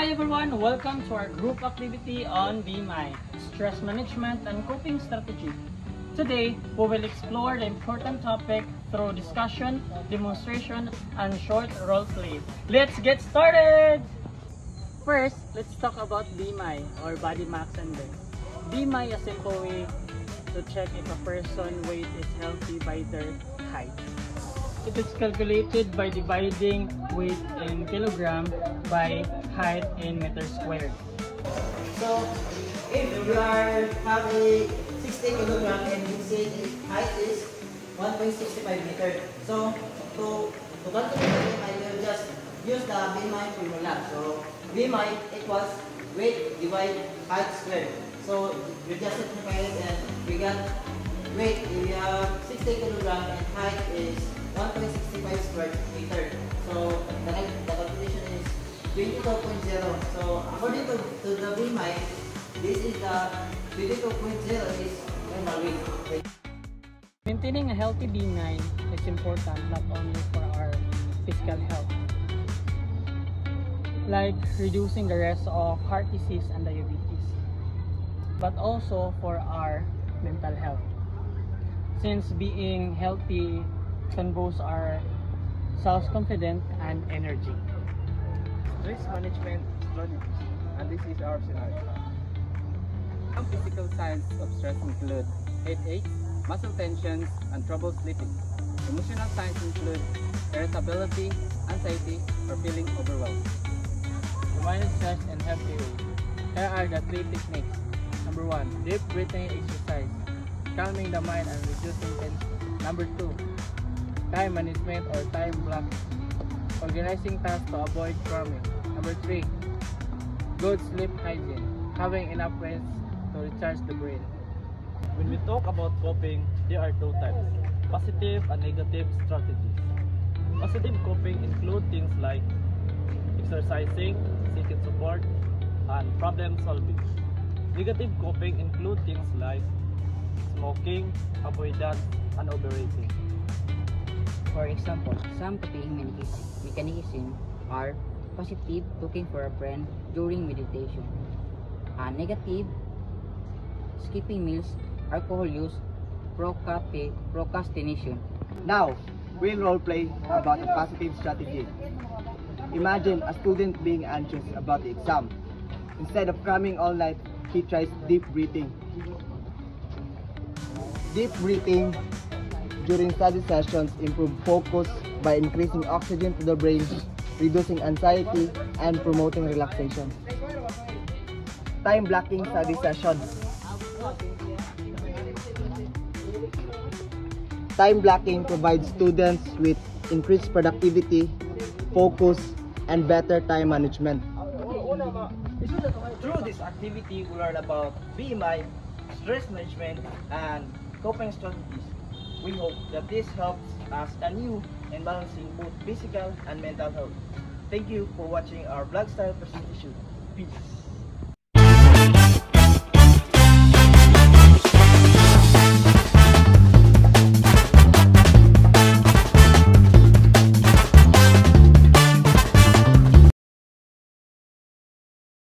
everyone, welcome to our group activity on BMI, Stress Management and Coping Strategy. Today, we will explore the important topic through discussion, demonstration, and short role play. Let's get started! First, let's talk about BMI or Body Mass Index. BMI is a simple way to check if a person's weight is healthy by their height. It is calculated by dividing weight in kilogram by height in meter squared. So, if you are having 60 kilogram and you say the height is 1.65 meter. So, to calculate it, I will just use the BMI formula. So, BMI equals weight divided height squared. So, we just simplify it and we got weight, we have 60 kilogram and height is 1.65 square meter. So the calculation is 22.0. So according to the BMI, this is the 22.0 is normal weight. Maintaining a healthy BMI is important not only for our physical health, like reducing the risk of heart disease and diabetes, but also for our mental health, since being healthy can boost our self-confidence and energy. Stress management strategies, and this is our scenario. Some physical signs of stress include headache, muscle tensions, and trouble sleeping. Emotional signs include irritability, anxiety, or feeling overwhelmed. To manage stress in healthy way, here are the 3 techniques. Number 1, deep breathing exercise, calming the mind and reducing tension. Number 2, time management or time blocking, organizing tasks to avoid cramming. Number 3, good sleep hygiene, having enough rest to recharge the brain. When we talk about coping, there are 2 types, positive and negative strategies. Positive coping include things like exercising, seeking support, and problem solving. Negative coping include things like smoking, avoidance, and overeating. For example, some coping mechanisms are positive, looking for a friend during meditation, negative, skipping meals, alcohol use, procrastination. Now, we'll role play about a positive strategy. Imagine a student being anxious about the exam. Instead of cramming all night, he tries deep breathing. Deep breathing during study sessions improve focus by increasing oxygen to the brain, reducing anxiety, and promoting relaxation. Time blocking study session. Time blocking provides students with increased productivity, focus, and better time management. Through this activity, we learn about BMI, stress management, and coping strategies. We hope that this helps us anew in balancing both physical and mental health. Thank you for watching our vlog style presentation. Peace.